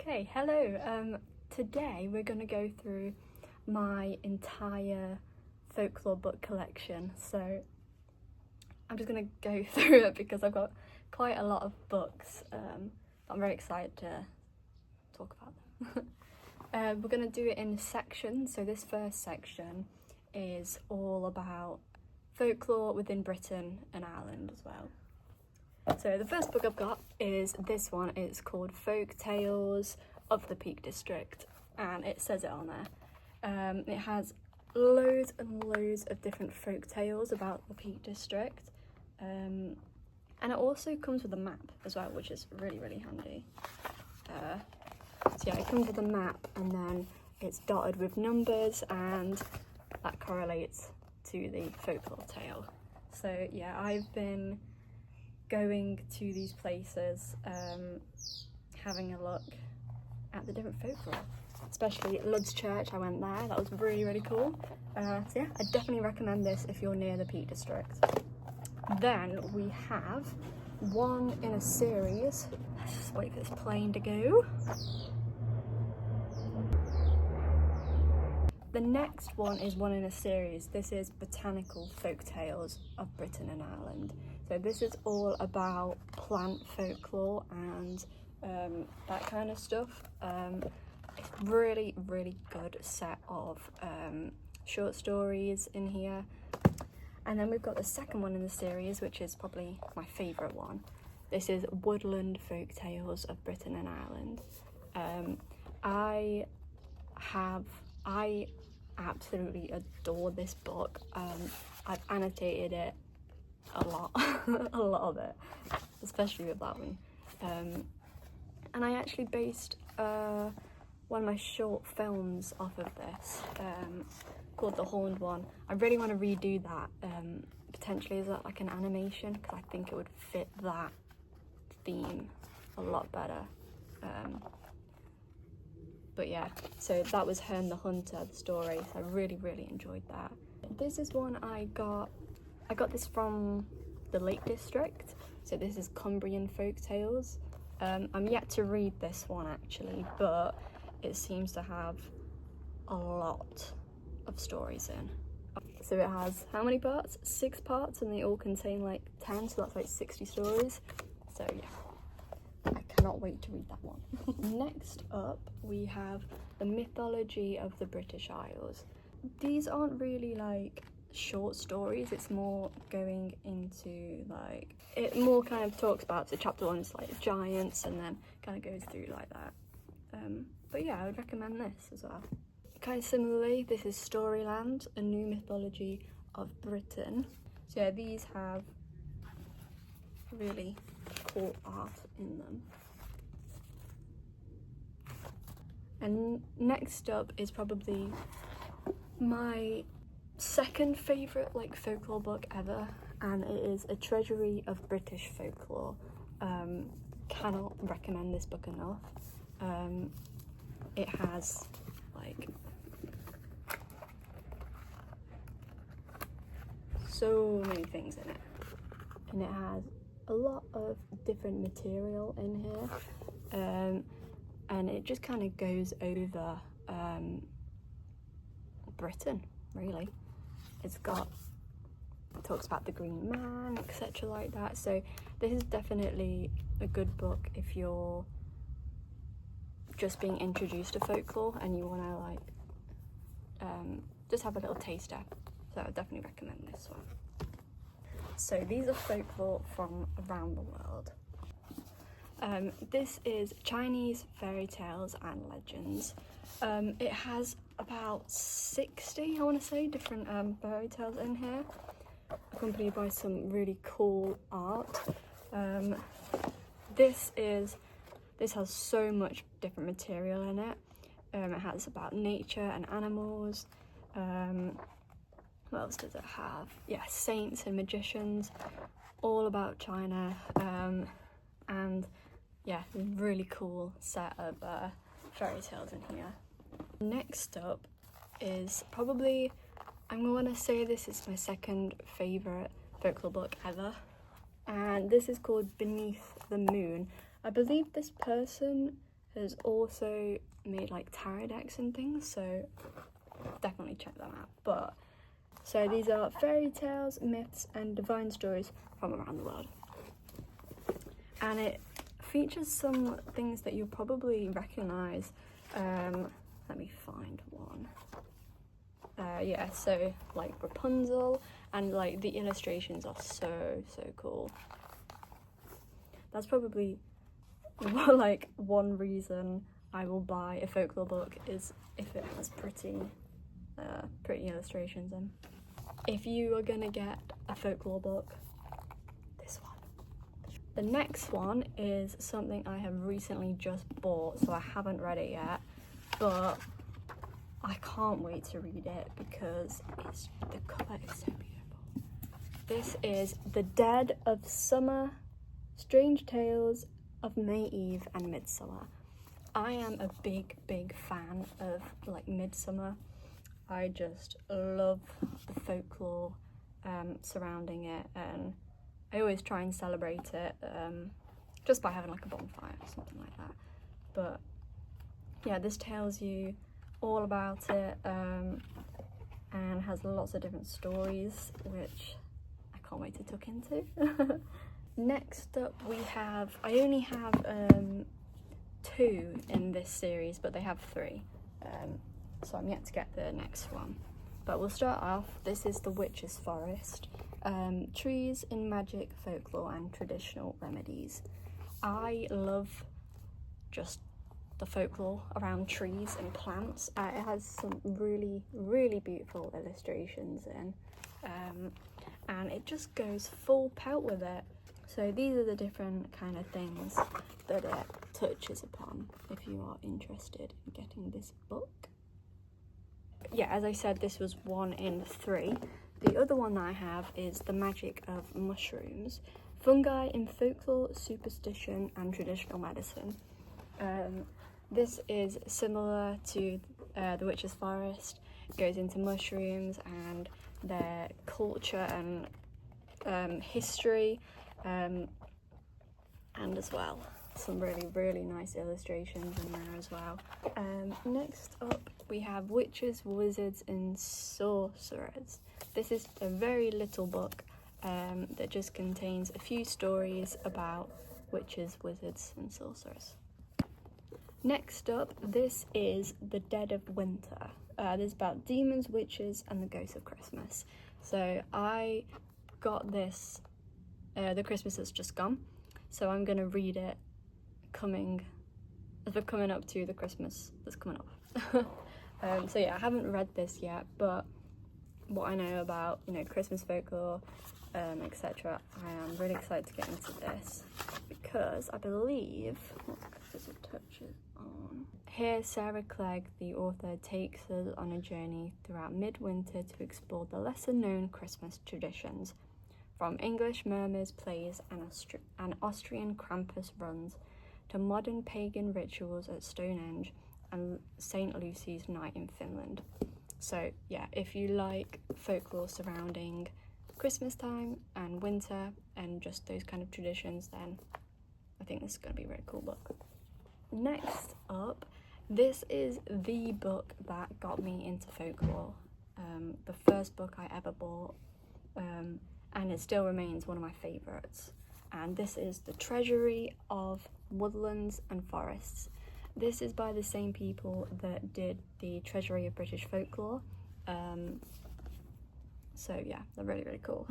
Okay, hello. Today we're going to go through my entire folklore book collection. So I'm just going to go through it because I've got quite a lot of books. I'm very excited to talk about them. We're going to do it in sections. So this first section is all about folklore within Britain and Ireland as well. So the first book I've got is this one. It's called Folk Tales of the Peak District, and it says it on there. It has loads and loads of different folk tales about the Peak District, and it also comes with a map as well, which is really, really handy. So yeah, it comes with a map, and then it's dotted with numbers, and that correlates to the folklore tale. So yeah, I've been going to these places, having a look at the different folklore, especially Lud's Church. I went there, that was really, really cool. So yeah, I definitely recommend this if you're near the Peak District. Then we have one in a series. Let's just wait for this plane to go. The next one is one in a series. This is Botanical Folk Tales of Britain and Ireland. So this is all about plant folklore and that kind of stuff. It's really, really good set of short stories in here. And then we've got the second one in the series, which is probably my favourite one. This is Woodland Folk Tales of Britain and Ireland. I absolutely adore this book. I've annotated it a lot, a lot of it, especially with that one. And I actually based one of my short films off of this, called The Horned One. I really want to redo that, potentially as like an animation, because I think it would fit that theme a lot better. But yeah, so that was Herne the Hunter, the story, so I really, really enjoyed that. This is one I got this from the Lake District, so this is Cumbrian Folk Tales. I'm yet to read this one actually, but it seems to have a lot of stories in. So it has, how many parts? 6 parts, and they all contain like 10, so that's like 60 stories. So yeah. I cannot wait to read that one. Next up, we have the mythology of the British Isles. These aren't really like short stories, it's more going into like, it more kind of talks about, so chapter 1 is like giants and then kind of goes through like that. But yeah, I would recommend this as well. Kind of similarly, this is Storyland, a new mythology of Britain. So yeah, these have really cool art in them. And next up is probably my second favourite like folklore book ever, and it is A Treasury of British Folklore. Cannot recommend this book enough. It has like so many things in it, and it has a lot of different material in here, and it just kind of goes over Britain, really. It talks about the Green Man, etc. like that, so this is definitely a good book if you're just being introduced to folklore and you want to like just have a little taster. So I would definitely recommend this one. So these are folklore from around the world. This is Chinese fairy tales and legends. It has about 60, I want to say, different fairy tales in here, accompanied by some really cool art. This has so much different material in it. It has about nature and animals. What else does it have? Yeah, saints and magicians, all about China, and yeah, really cool set of fairy tales in here. Next up is probably, I'm going to say this is my second favourite folklore book ever, and this is called Beneath the Moon. I believe this person has also made like tarot decks and things, so definitely check them out. But so these are fairy tales, myths and divine stories from around the world, and it features some things that you'll probably recognize. Let me find one. Yeah, so like Rapunzel, and like the illustrations are so cool. That's probably like one reason I will buy a folklore book, is if it has pretty illustrations in. If you are gonna get a folklore book, this one. The next one is something I have recently just bought, so I haven't read it yet, but I can't wait to read it because the cover is so beautiful. This is The Dead of Summer, Strange Tales of May Eve and Midsummer. I am a big fan of like Midsummer. I just love the folklore surrounding it, and I always try and celebrate it just by having like a bonfire or something like that. But yeah, this tells you all about it and has lots of different stories, which I can't wait to tuck into. Next up we have, I only have 2 in this series, but they have 3, so I'm yet to get the next one. But we'll start off, this is The Witch's Forest, trees in magic, folklore and traditional remedies. I love just the folklore around trees and plants. It has some really beautiful illustrations in, and it just goes full pelt with it. So these are the different kind of things that it touches upon if you are interested in getting this book. Yeah, as I said, this was 1 in 3. The other one that I have is The Magic of Mushrooms, Fungi in Folklore, Superstition and Traditional Medicine. This is similar to The Witch's Forest. It goes into mushrooms and their culture and history, and as well some really nice illustrations in there as well. Next up we have Witches, Wizards and Sorcerers. This is a very little book that just contains a few stories about witches, wizards and sorcerers. Next up, this is The Dead of Winter. This is about demons, witches and the ghosts of Christmas. So I got this the Christmas that's just gone, so I'm gonna read it coming up to the Christmas that's coming up. So yeah, I haven't read this yet, but what I know about, you know, Christmas folklore, etc., I am really excited to get into this because I believe, just a touch it on. Here, Sarah Clegg, the author, takes us on a journey throughout midwinter to explore the lesser-known Christmas traditions, from English Murmurs plays and Austrian Krampus runs to modern pagan rituals at Stonehenge and St. Lucy's Night in Finland. So yeah, if you like folklore surrounding Christmas time and winter and just those kind of traditions, then I think this is going to be a really cool book. Next up, this is the book that got me into folklore, the first book I ever bought, and it still remains one of my favourites. And this is The Treasury of Woodlands and Forests. This is by the same people that did the Treasury of British Folklore. So yeah, they're really cool.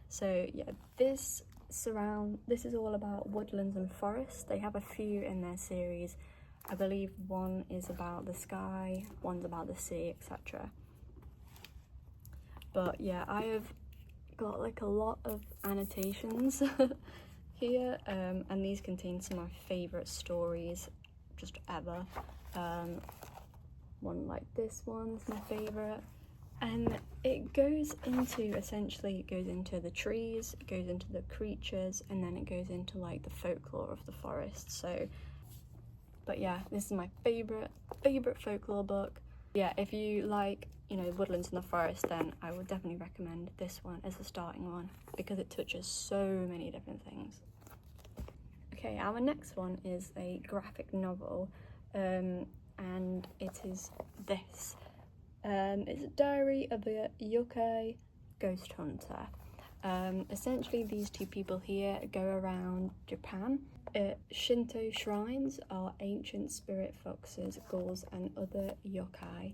So yeah, this is all about woodlands and forests. They have a few in their series. I believe one is about the sky, one's about the sea, etc. But yeah, I have got like a lot of annotations here, and these contain some of my favourite stories just ever. One like this one is my favourite, and it goes into, essentially it goes into the trees, it goes into the creatures, and then it goes into like the folklore of the forest. So but yeah, this is my favourite folklore book. Yeah, if you like, you know, woodlands and the forest, then I would definitely recommend this one as a starting one because it touches so many different things. Okay, Okay, our next one is a graphic novel, and it is this. It's a diary of a yokai ghost hunter. Essentially, these two people here go around Japan. Shinto shrines are ancient spirit foxes, ghouls, and other yokai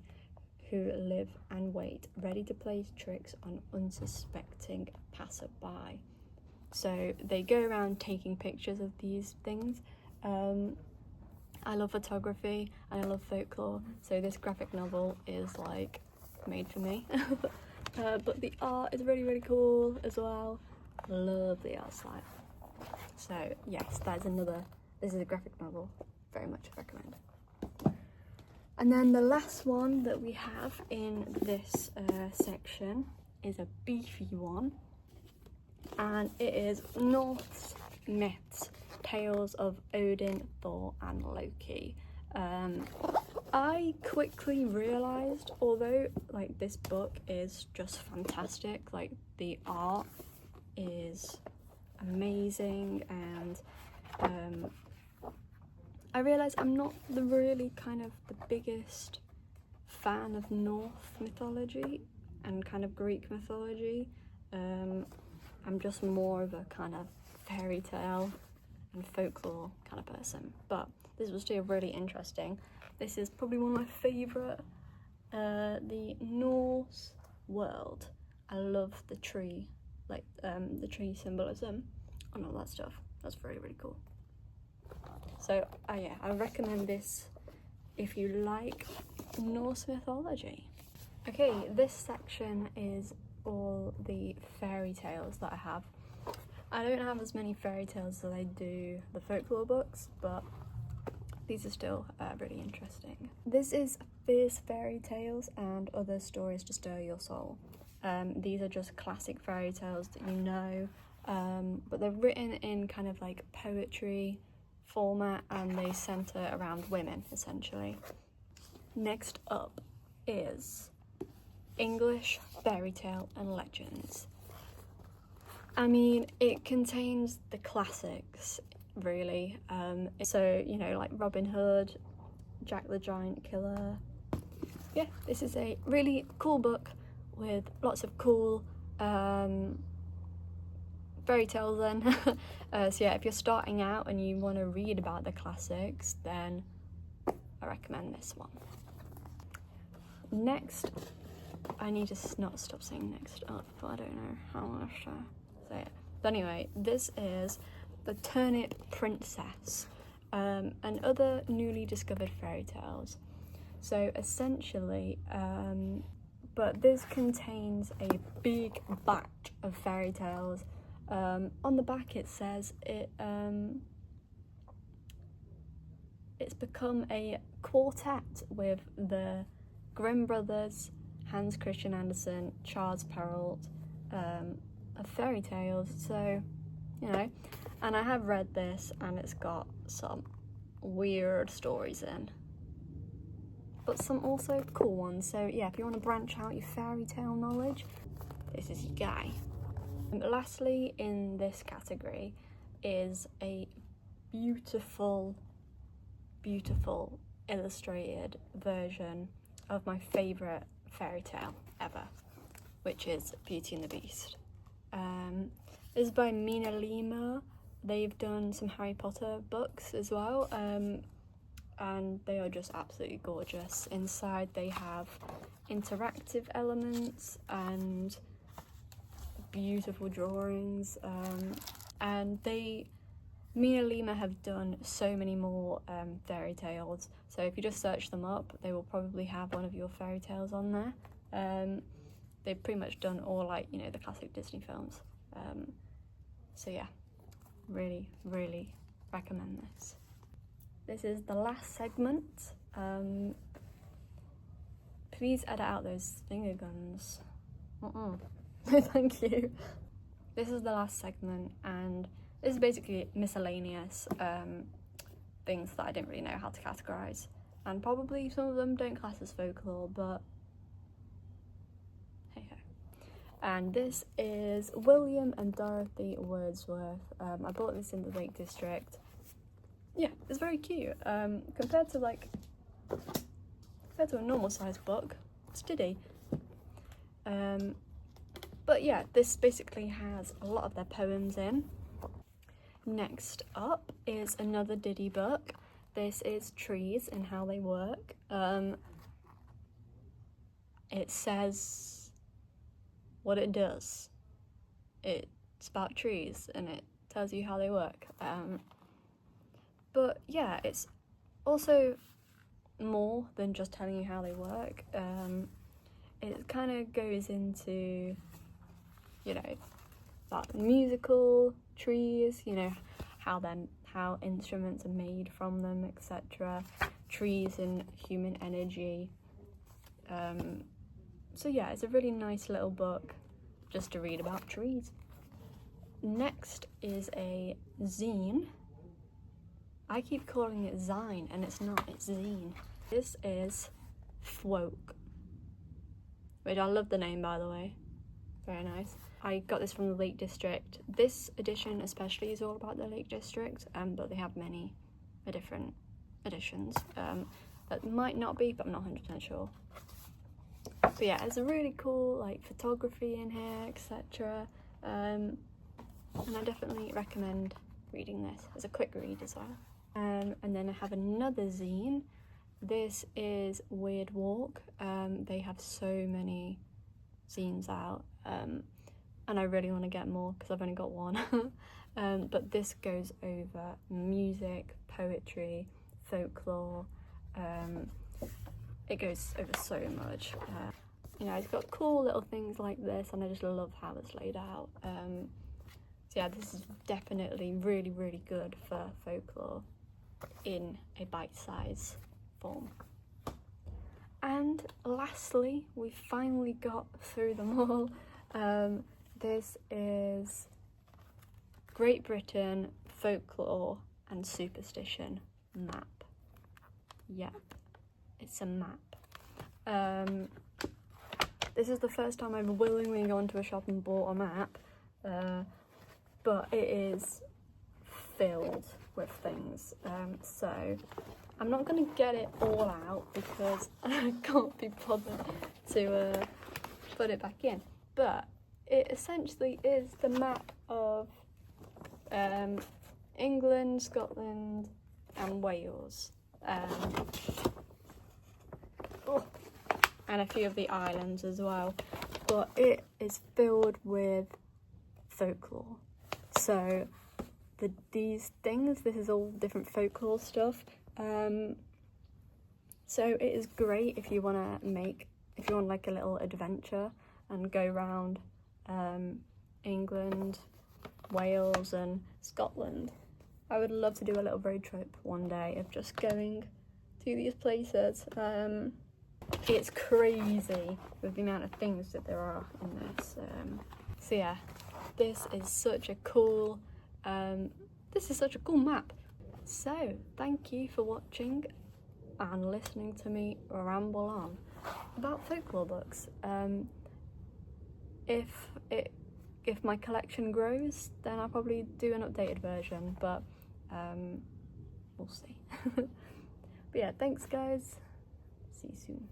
who live and wait, ready to play tricks on unsuspecting passerby. So they go around taking pictures of these things. I love photography and I love folklore, so this graphic novel is like made for me. But the art is really, really cool as well. Love the art style. So yes, this is a graphic novel, very much recommend. And then the last one that we have in this section is a beefy one, and it is Norse myths, tales of Odin, Thor and Loki. I quickly realised, although like this book is just fantastic, like the art is amazing, and I realised I'm not the really kind of the biggest fan of Norse mythology and kind of Greek mythology. I'm just more of a kind of fairy tale and folklore kind of person, but this was still really interesting. This is probably one of my favourite, the Norse world. I love the tree, like the tree symbolism and all that stuff. That's really, really cool. So yeah, I recommend this if you like Norse mythology. Okay, this section is all the fairy tales that I have. I don't have as many fairy tales as I do the folklore books, but these are still really interesting. This is Fierce Fairy Tales and Other Stories to Stir Your Soul. These are just classic fairy tales that you know, but they're written in kind of like poetry format, and they centre around women essentially. Next up is English Fairy Tale and Legends. I mean, it contains the classics, really. So, you know, like Robin Hood, Jack the Giant Killer. Yeah, this is a really cool book with lots of cool fairy tales then. So yeah, if you're starting out and you want to read about the classics, then I recommend this one. Next, I need to not stop saying next up, but I don't know how much to say it. But anyway, this is The Turnip Princess and other newly discovered fairy tales. So essentially, but this contains a big batch of fairy tales. On the back it says it's become a quartet with the Grimm brothers, Hans Christian Andersen, Charles Perrault, of fairy tales. So, you know, and I have read this and it's got some weird stories in, but some also cool ones. So yeah, if you want to branch out your fairy tale knowledge, this is your guy. And lastly in this category is a beautiful illustrated version of my favourite fairy tale ever, which is Beauty and the Beast. This is by Mina Lima. They've done some Harry Potter books as well, and they are just absolutely gorgeous. Inside they have interactive elements and beautiful drawings, and Mina Lima have done so many more fairy tales, so if you just search them up, they will probably have one of your fairy tales on there. They've pretty much done all, like, you know, the classic Disney films. So yeah, really, really recommend this. This is the last segment. Please edit out those finger guns. Thank you. This is the last segment, and this is basically miscellaneous things that I didn't really know how to categorise, and probably some of them don't class as folklore, but hey ho. And this is William and Dorothy Wordsworth. I bought this in the Lake District. yeah, it's very cute. Compared to a normal sized book, it's diddy. But yeah, this basically has a lot of their poems in. Next up is another Diddy book. This is Trees and How They Work. It says what it does. It's about trees and it tells you how they work. But yeah, it's also more than just telling you how they work. It kind of goes into, you know, about musical trees, you know, how instruments are made from them, etc. Trees and human energy. So yeah, it's a really nice little book just to read about trees. Next is a zine. I keep calling it zine and it's not, it's zine. This is Folk, which I love the name, by the way. Very nice. I got this from the Lake District. This edition especially is all about the Lake District, but they have many different editions that might not be, but I'm not 100% sure. But yeah, it's a really cool like photography in here, etc. And I definitely recommend reading this. It's a quick read as well. And then I have another zine. This is Weird Walk. They have so many zines out, and I really want to get more because I've only got one. But this goes over music, poetry, folklore. It goes over so much. You know, it's got cool little things like this, and I just love how it's laid out. So yeah, this is definitely really, really good for folklore in a bite-size form. And lastly, we finally got through them all. This is Great Britain Folklore and Superstition Map. Yep, it's a map. This is the first time I've willingly gone to a shop and bought a map, but it is filled with things. So I'm not going to get it all out because I can't be bothered to put it back in. But it essentially is the map of England, Scotland and Wales. And a few of the islands as well. But it is filled with folklore. So these things, this is all different folklore stuff. So it is great if you want like a little adventure and go around England, Wales and Scotland. I would love to do a little road trip one day of just going to these places. It's crazy with the amount of things that there are in this. So yeah, this is such a cool map. So thank you for watching and listening to me ramble on about folklore books. If my collection grows, then I'll probably do an updated version, but we'll see. But yeah, thanks guys, see you soon.